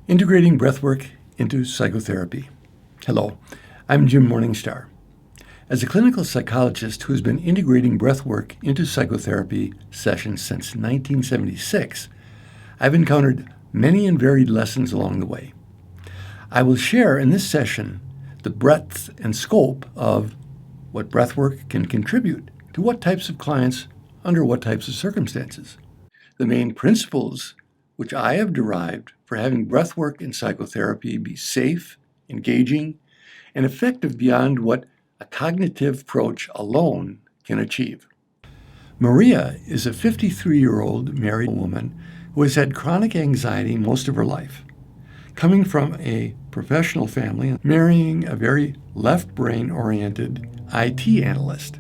Integrating Breathwork into Psychotherapy. Hello, I'm Jim Morningstar. As a clinical psychologist who has been integrating breathwork into psychotherapy sessions since 1976, I've encountered many and varied lessons along the way. I will share in this session the breadth and scope of what breathwork can contribute to what types of clients under what types of circumstances. The main principles which I have derived for having breathwork in psychotherapy be safe, engaging, and effective beyond what a cognitive approach alone can achieve. Maria is a 53-year-old married woman who has had chronic anxiety most of her life. Coming from a professional family and marrying a very left-brain-oriented IT analyst,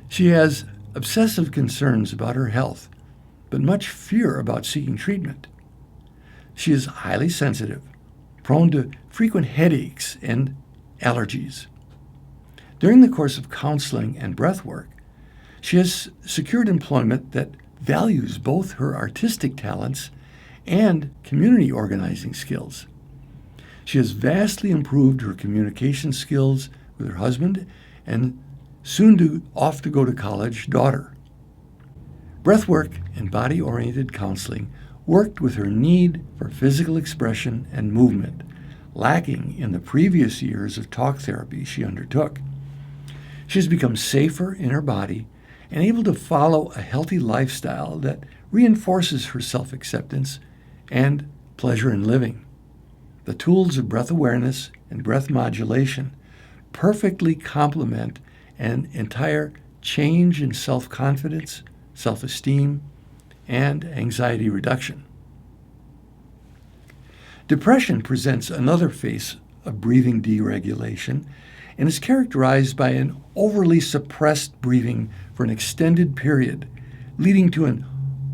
she has obsessive concerns about her health, but much fear about seeking treatment. She is highly sensitive, prone to frequent headaches and allergies. During the course of counseling and breathwork, she has secured employment that values both her artistic talents and community organizing skills. She has vastly improved her communication skills with her husband and off to go to college daughter. Breathwork and body-oriented counseling worked with her need for physical expression and movement, lacking in the previous years of talk therapy she undertook. She has become safer in her body and able to follow a healthy lifestyle that reinforces her self-acceptance and pleasure in living. The tools of breath awareness and breath modulation perfectly complement an entire change in self-confidence, self-esteem, and anxiety reduction. Depression presents another face of breathing deregulation and is characterized by an overly suppressed breathing for an extended period, leading to an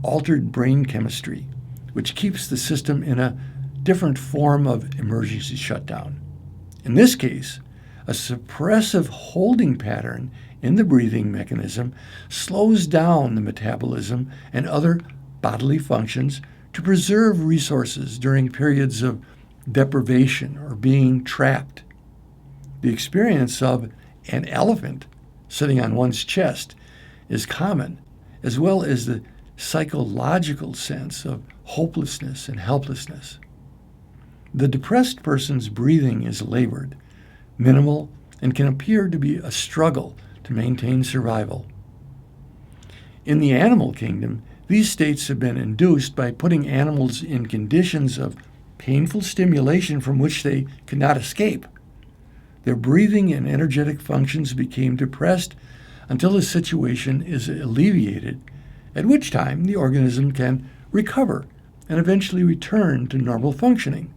altered brain chemistry, which keeps the system in a different form of emergency shutdown. In this case, a suppressive holding pattern in the breathing mechanism slows down the metabolism and other bodily functions to preserve resources during periods of deprivation or being trapped. The experience of an elephant sitting on one's chest is common, as well as the psychological sense of hopelessness and helplessness. The depressed person's breathing is labored, minimal, and can appear to be a struggle to maintain survival. In the animal kingdom, these states have been induced by putting animals in conditions of painful stimulation from which they could not escape. Their breathing and energetic functions became depressed until the situation is alleviated, at which time the organism can recover and eventually return to normal functioning.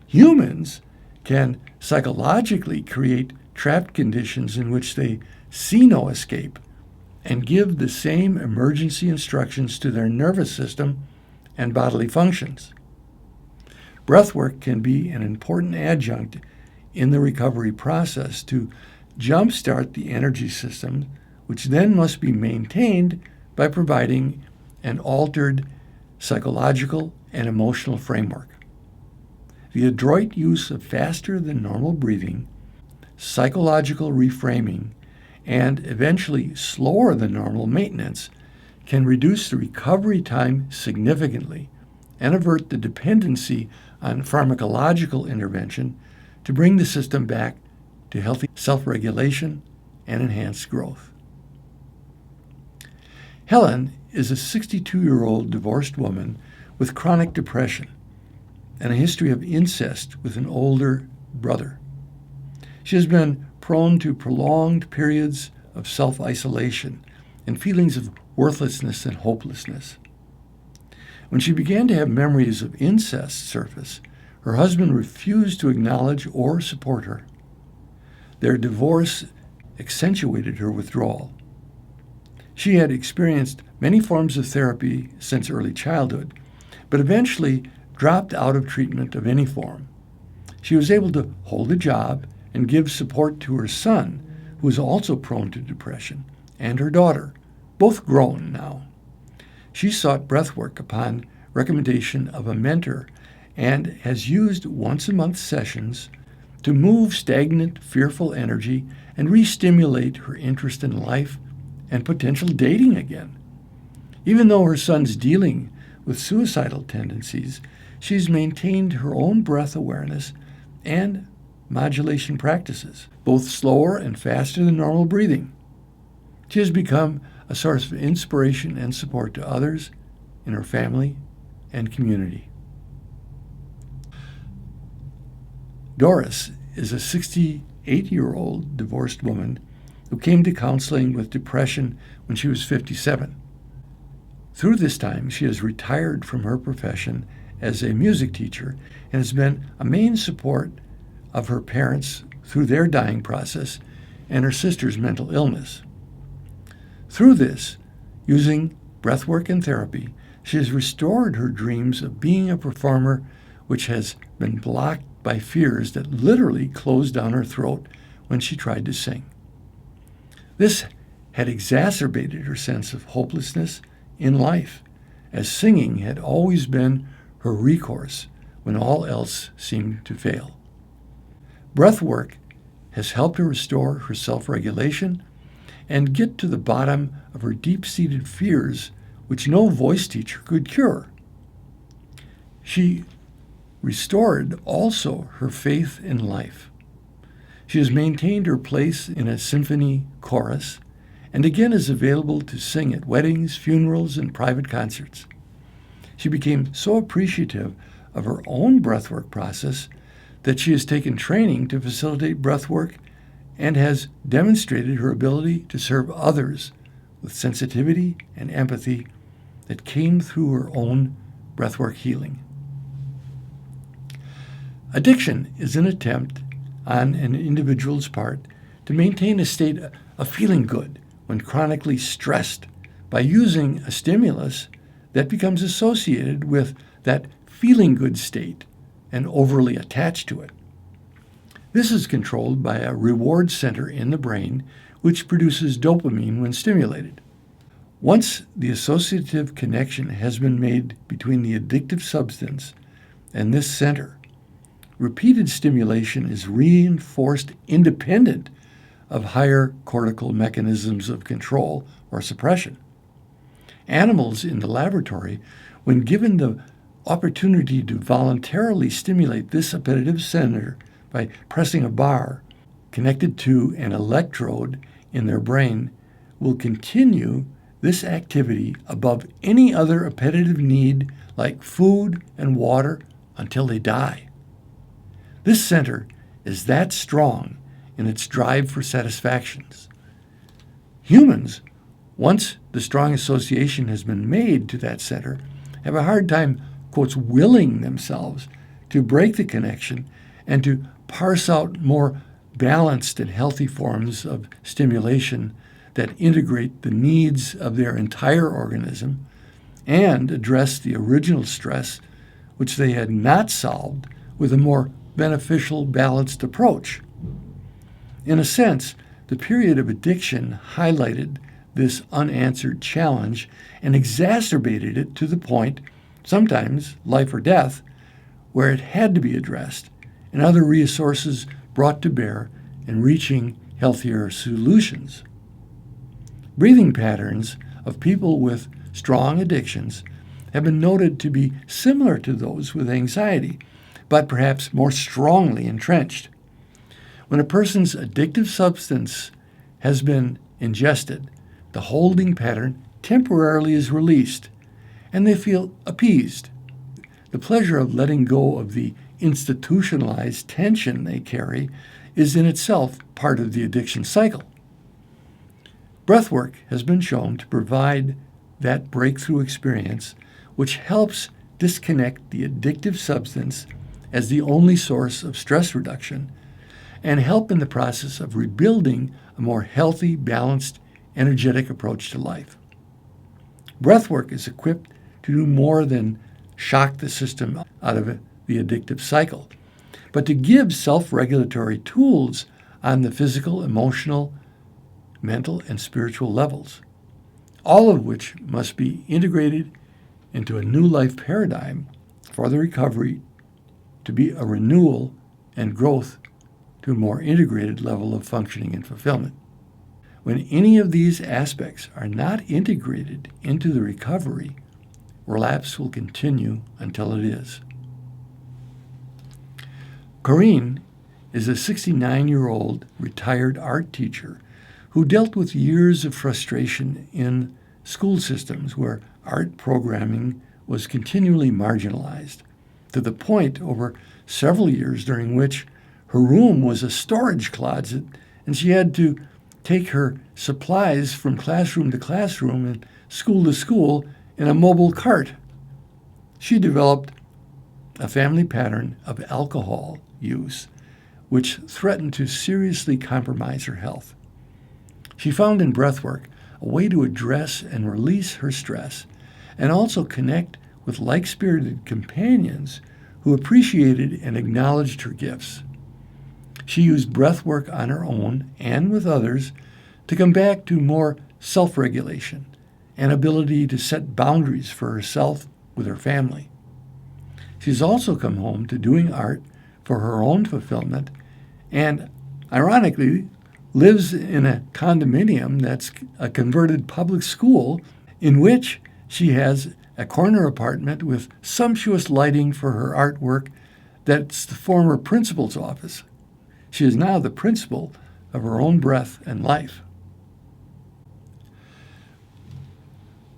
Humans can psychologically create trapped conditions in which they see no escape and give the same emergency instructions to their nervous system and bodily functions. Breathwork can be an important adjunct in the recovery process to jumpstart the energy system, which then must be maintained by providing an altered psychological and emotional framework. The adroit use of faster than normal breathing, psychological reframing, and eventually slower than normal maintenance can reduce the recovery time significantly and avert the dependency on pharmacological intervention to bring the system back to healthy self-regulation and enhanced growth. Helen is a 62-year-old divorced woman with chronic depression and a history of incest with an older brother. She has been prone to prolonged periods of self-isolation and feelings of worthlessness and hopelessness. When she began to have memories of incest surface, her husband refused to acknowledge or support her. Their divorce accentuated her withdrawal. She had experienced many forms of therapy since early childhood, but eventually dropped out of treatment of any form. She was able to hold a job and give support to her son, who is also prone to depression, and her daughter, both grown now. She sought breathwork upon recommendation of a mentor and has used once-a-month sessions to move stagnant, fearful energy and re-stimulate her interest in life and potential dating again. Even though her son's dealing with suicidal tendencies, she's maintained her own breath awareness and modulation practices, both slower and faster than normal breathing. She has become a source of inspiration and support to others in her family and community. Doris is a 68-year-old divorced woman who came to counseling with depression when she was 57. Through this time, she has retired from her profession as a music teacher and has been a main support of her parents through their dying process and her sister's mental illness. Through this, using breathwork and therapy, she has restored her dreams of being a performer, which has been blocked by fears that literally closed down her throat when she tried to sing. This had exacerbated her sense of hopelessness in life, as singing had always been her recourse when all else seemed to fail. Breathwork has helped her restore her self-regulation and get to the bottom of her deep-seated fears, which no voice teacher could cure. She restored also her faith in life. She has maintained her place in a symphony chorus and again is available to sing at weddings, funerals, and private concerts. She became so appreciative of her own breathwork process that she has taken training to facilitate breathwork and has demonstrated her ability to serve others with sensitivity and empathy that came through her own breathwork healing. Addiction is an attempt on an individual's part to maintain a state of feeling good when chronically stressed by using a stimulus that becomes associated with that feeling good state and overly attached to it. This is controlled by a reward center in the brain which produces dopamine when stimulated. Once the associative connection has been made between the addictive substance and this center, repeated stimulation is reinforced independent of higher cortical mechanisms of control or suppression. Animals in the laboratory, when given the opportunity to voluntarily stimulate this appetitive center by pressing a bar connected to an electrode in their brain, will continue this activity above any other appetitive need like food and water until they die. This center is that strong in its drive for satisfactions. Humans, once the strong association has been made to that center, have a hard time, quotes, willing themselves to break the connection and to parse out more balanced and healthy forms of stimulation that integrate the needs of their entire organism and address the original stress which they had not solved with a more beneficial, balanced approach. In a sense, the period of addiction highlighted this unanswered challenge and exacerbated it to the point, sometimes life or death, where it had to be addressed and other resources brought to bear in reaching healthier solutions. Breathing patterns of people with strong addictions have been noted to be similar to those with anxiety, but perhaps more strongly entrenched. When a person's addictive substance has been ingested, the holding pattern temporarily is released, and they feel appeased. The pleasure of letting go of the institutionalized tension they carry is in itself part of the addiction cycle. Breathwork has been shown to provide that breakthrough experience which helps disconnect the addictive substance as the only source of stress reduction and help in the process of rebuilding a more healthy, balanced, energetic approach to life. Breathwork is equipped to do more than shock the system out of the addictive cycle, but to give self-regulatory tools on the physical, emotional, mental, and spiritual levels, all of which must be integrated into a new life paradigm for the recovery to be a renewal and growth to a more integrated level of functioning and fulfillment. When any of these aspects are not integrated into the recovery, relapse will continue until it is. Corinne is a 69-year-old retired art teacher who dealt with years of frustration in school systems where art programming was continually marginalized, to the point over several years during which her room was a storage closet and she had to take her supplies from classroom to classroom and school to school in a mobile cart. She developed a family pattern of alcohol use, which threatened to seriously compromise her health. She found in Breathwork a way to address and release her stress and also connect with like-spirited companions who appreciated and acknowledged her gifts. She used breathwork on her own and with others to come back to more self-regulation and ability to set boundaries for herself with her family. She's also come home to doing art for her own fulfillment and, ironically, lives in a condominium that's a converted public school in which she has a corner apartment with sumptuous lighting for her artwork that's the former principal's office. She is now the principal of her own breath and life.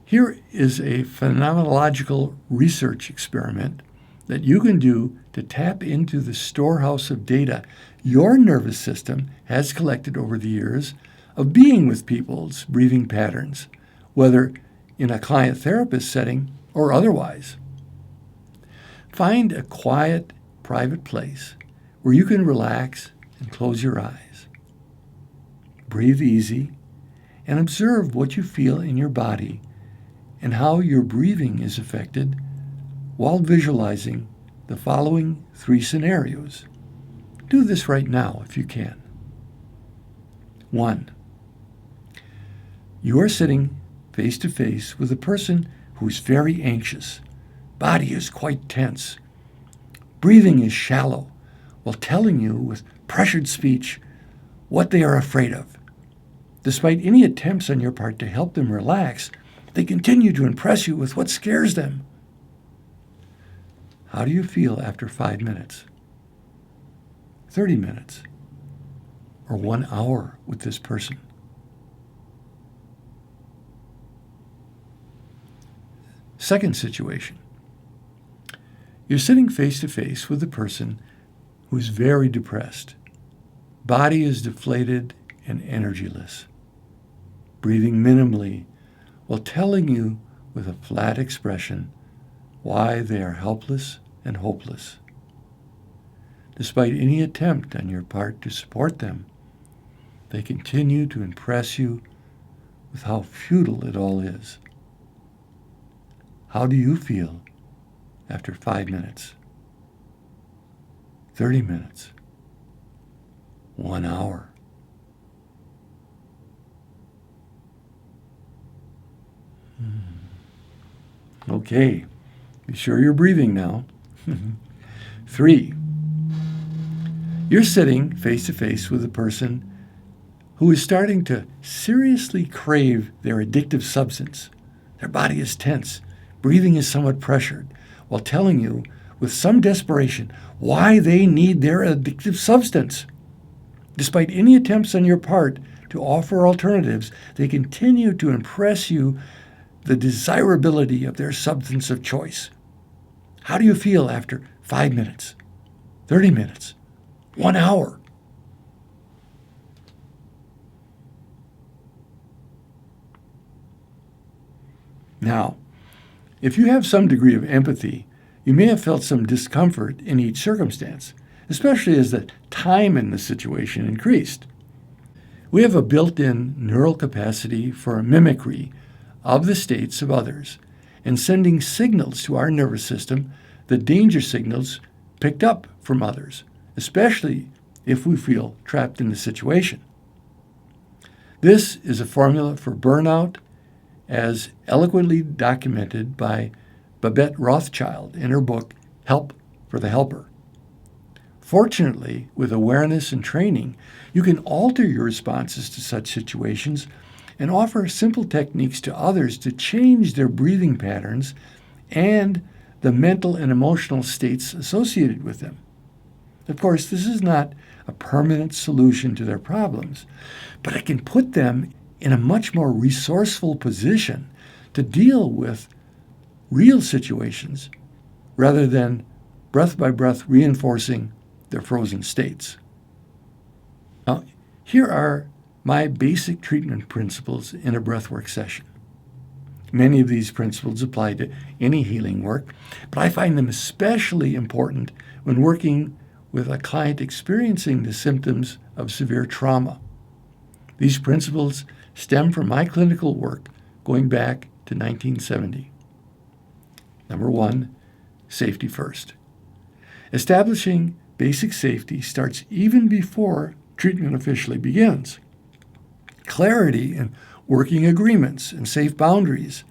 Here is a phenomenological research experiment that you can do to tap into the storehouse of data your nervous system has collected over the years of being with people's breathing patterns, whether in a client therapist setting or otherwise. Find a quiet, private place where you can relax and close your eyes. Breathe easy and observe what you feel in your body and how your breathing is affected while visualizing the following 3 scenarios. Do this right now if you can. 1. You are sitting face to face with a person who is very anxious. Body is quite tense. Breathing is shallow while telling you with pressured speech what they are afraid of. Despite any attempts on your part to help them relax, they continue to impress you with what scares them. How do you feel after 5 minutes, 30 minutes, or 1 hour with this person? Second situation. You're sitting face to face with a person who is very depressed. Body is deflated and energyless. Breathing minimally while telling you with a flat expression why they are helpless and hopeless. Despite any attempt on your part to support them, they continue to impress you with how futile it all is. How do you feel after 5 minutes, 30 minutes, 1 hour? Okay, be sure you're breathing now. 3. You're sitting face to face with a person who is starting to seriously crave their addictive substance. Their body is tense. Breathing is somewhat pressured, while telling you with some desperation why they need their addictive substance. Despite any attempts on your part to offer alternatives, they continue to impress you the desirability of their substance of choice. How do you feel after 5 minutes, 30 minutes, 1 hour? Now, if you have some degree of empathy, you may have felt some discomfort in each circumstance, especially as the time in the situation increased. We have a built-in neural capacity for mimicry of the states of others and sending signals to our nervous system, the danger signals picked up from others, especially if we feel trapped in the situation. This is a formula for burnout as eloquently documented by Babette Rothschild in her book, Help for the Helper. Fortunately, with awareness and training, you can alter your responses to such situations and offer simple techniques to others to change their breathing patterns and the mental and emotional states associated with them. Of course, this is not a permanent solution to their problems, but it can put them in a much more resourceful position to deal with real situations rather than breath by breath reinforcing their frozen states. Now, here are my basic treatment principles in a breathwork session. Many of these principles apply to any healing work, but I find them especially important when working with a client experiencing the symptoms of severe trauma. These principles stem from my clinical work going back to 1970. Number one, safety first. Establishing basic safety starts even before treatment officially begins. Clarity and working agreements and safe boundaries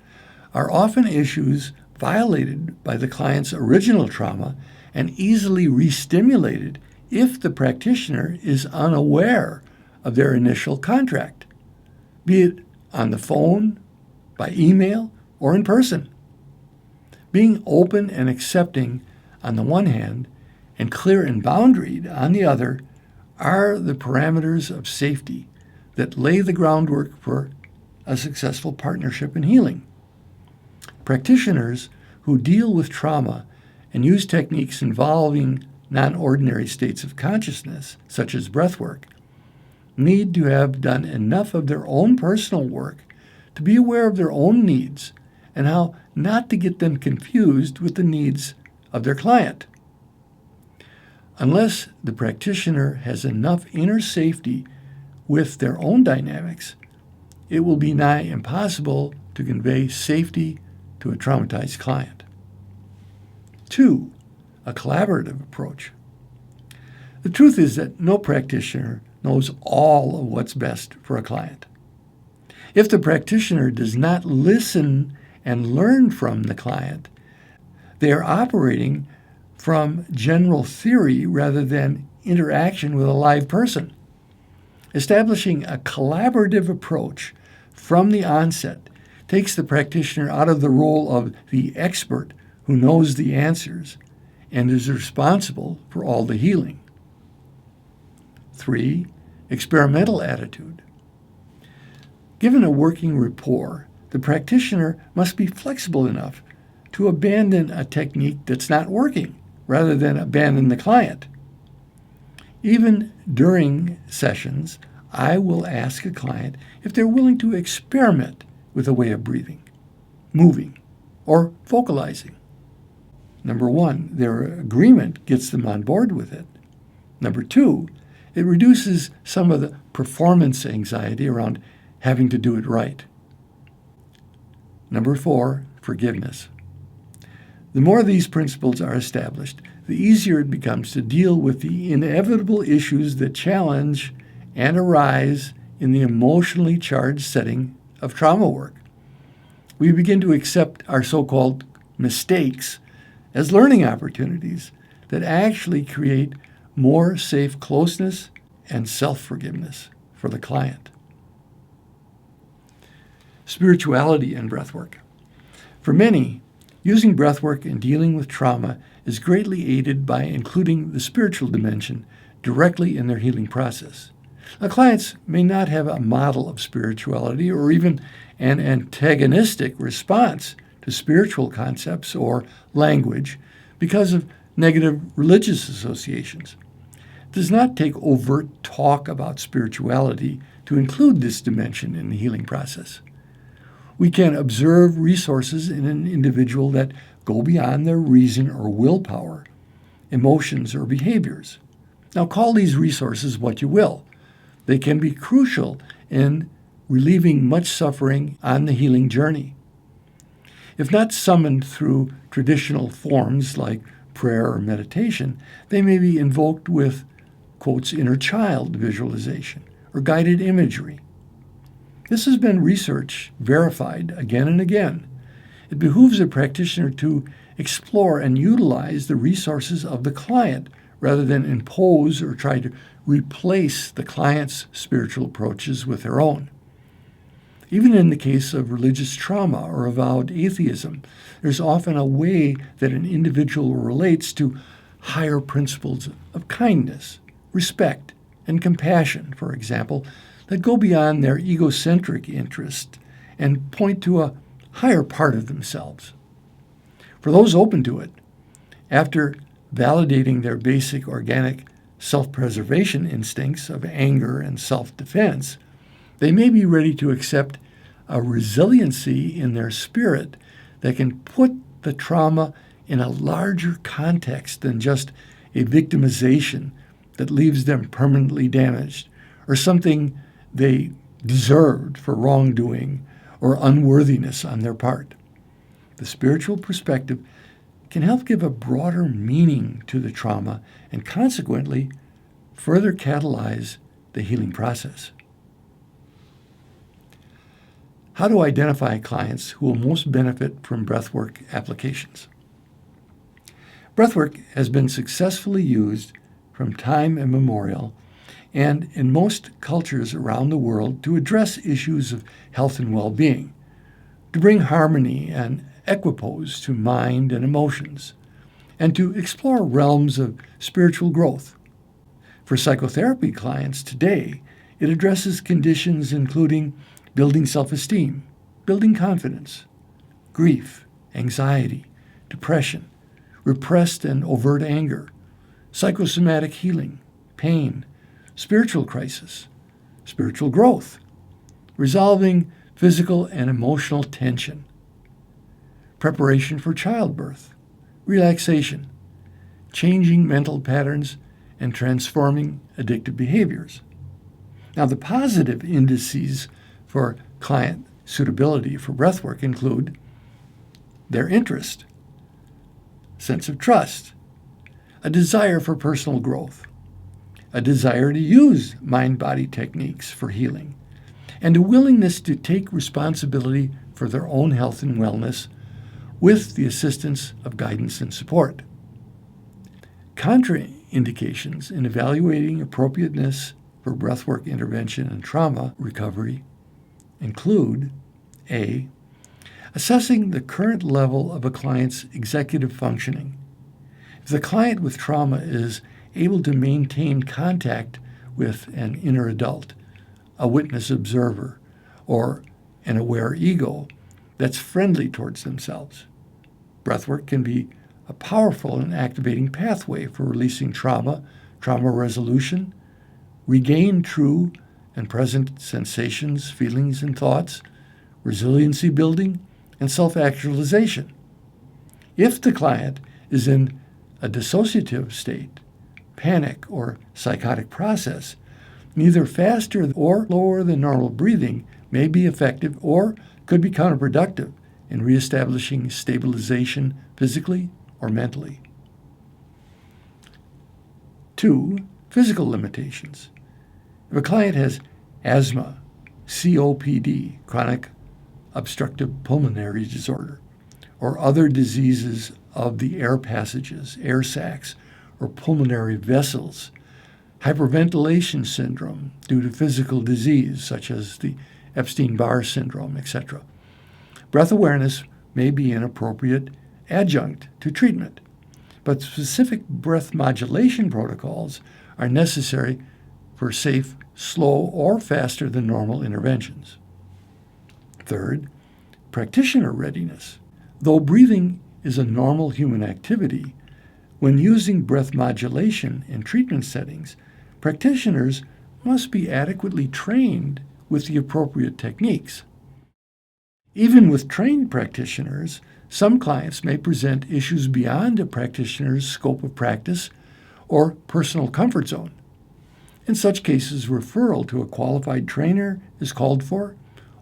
are often issues violated by the client's original trauma and easily re-stimulated if the practitioner is unaware of their initial contract, be it on the phone, by email, or in person. Being open and accepting on the one hand and clear and boundaried on the other are the parameters of safety that lay the groundwork for a successful partnership in healing. Practitioners who deal with trauma and use techniques involving non-ordinary states of consciousness, such as breathwork, need to have done enough of their own personal work to be aware of their own needs and how not to get them confused with the needs of their client. Unless the practitioner has enough inner safety with their own dynamics, it will be nigh impossible to convey safety to a traumatized client. 2, a collaborative approach. The truth is that no practitioner knows all of what's best for a client. If the practitioner does not listen and learn from the client, they are operating from general theory rather than interaction with a live person. Establishing a collaborative approach from the onset takes the practitioner out of the role of the expert who knows the answers and is responsible for all the healing. 3, experimental attitude. Given a working rapport, the practitioner must be flexible enough to abandon a technique that's not working rather than abandon the client. Even during sessions, I will ask a client if they're willing to experiment with a way of breathing, moving, or vocalizing. Number 1, their agreement gets them on board with it. Number 2, it reduces some of the performance anxiety around having to do it right. Number 4, forgiveness. The more these principles are established, the easier it becomes to deal with the inevitable issues that challenge and arise in the emotionally charged setting of trauma work. We begin to accept our so-called mistakes as learning opportunities that actually create more safe closeness and self-forgiveness for the client. Spirituality and breathwork. For many, using breathwork in dealing with trauma is greatly aided by including the spiritual dimension directly in their healing process. Now, clients may not have a model of spirituality or even an antagonistic response to spiritual concepts or language because of negative religious associations. It does not take overt talk about spirituality to include this dimension in the healing process. We can observe resources in an individual that go beyond their reason or willpower, emotions or behaviors. Now, call these resources what you will. They can be crucial in relieving much suffering on the healing journey. If not summoned through traditional forms like prayer or meditation, they may be invoked with, quotes, inner child visualization or guided imagery. This has been verified again and again. It behooves a practitioner to explore and utilize the resources of the client rather than impose or try to replace the client's spiritual approaches with their own. Even in the case of religious trauma or avowed atheism, there's often a way that an individual relates to higher principles of kindness, respect, and compassion, for example, that go beyond their egocentric interest and point to a higher part of themselves. For those open to it, after validating their basic organic self-preservation instincts of anger and self-defense, they may be ready to accept a resiliency in their spirit that can put the trauma in a larger context than just a victimization that leaves them permanently damaged, or something they deserved for wrongdoing or unworthiness on their part. The spiritual perspective can help give a broader meaning to the trauma and consequently further catalyze the healing process. How to identify clients who will most benefit from breathwork applications. Breathwork has been successfully used from time immemorial and in most cultures around the world to address issues of health and well-being, to bring harmony and equipoise to mind and emotions, and to explore realms of spiritual growth. For psychotherapy clients today, it addresses conditions including building self-esteem, building confidence, grief, anxiety, depression, repressed and overt anger, psychosomatic healing, pain, spiritual crisis, spiritual growth, resolving physical and emotional tension, preparation for childbirth, relaxation, changing mental patterns, and transforming addictive behaviors. Now, the positive indices for client suitability for breathwork include their interest, sense of trust, a desire for personal growth, a desire to use mind-body techniques for healing, and a willingness to take responsibility for their own health and wellness with the assistance of guidance and support. Contraindications in evaluating appropriateness for breathwork intervention and trauma recovery include A. Assessing the current level of a client's executive functioning. If the client with trauma is able to maintain contact with an inner adult, a witness observer, or an aware ego that's friendly towards themselves, breathwork can be a powerful and activating pathway for releasing trauma, trauma resolution, regain true and present sensations, feelings, and thoughts, resiliency building, and self-actualization. If the client is in a dissociative state, panic, or psychotic process, neither faster or lower than normal breathing may be effective or could be counterproductive in reestablishing stabilization physically or mentally. 2. Physical limitations. If a client has asthma, COPD, chronic obstructive pulmonary disorder, or other diseases of the air passages, air sacs, or pulmonary vessels, hyperventilation syndrome due to physical disease such as the Epstein-Barr syndrome, etc., breath awareness may be an appropriate adjunct to treatment, but specific breath modulation protocols are necessary for safe, slow, or faster than normal interventions. 3rd, practitioner readiness. Though breathing is a normal human activity, when using breath modulation in treatment settings, practitioners must be adequately trained with the appropriate techniques. Even with trained practitioners, some clients may present issues beyond a practitioner's scope of practice or personal comfort zone. In such cases, referral to a qualified trainer is called for,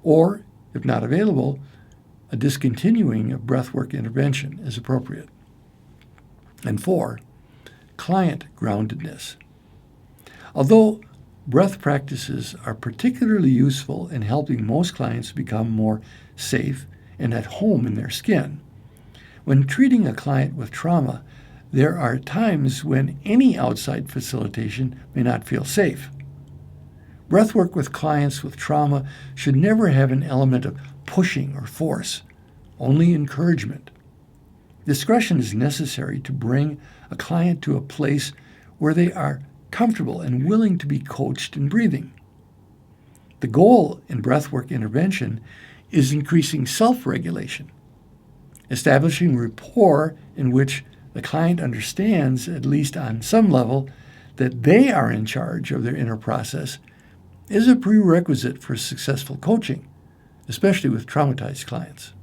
or, if not available, a discontinuing of breathwork intervention is appropriate. And 4, client groundedness. Although breath practices are particularly useful in helping most clients become more safe and at home in their skin, when treating a client with trauma, there are times when any outside facilitation may not feel safe. Breathwork with clients with trauma should never have an element of pushing or force, only encouragement. Discretion is necessary to bring a client to a place where they are comfortable and willing to be coached in breathing. The goal in breathwork intervention is increasing self-regulation, establishing rapport in which the client understands, at least on some level, that they are in charge of their inner process is a prerequisite for successful coaching, especially with traumatized clients.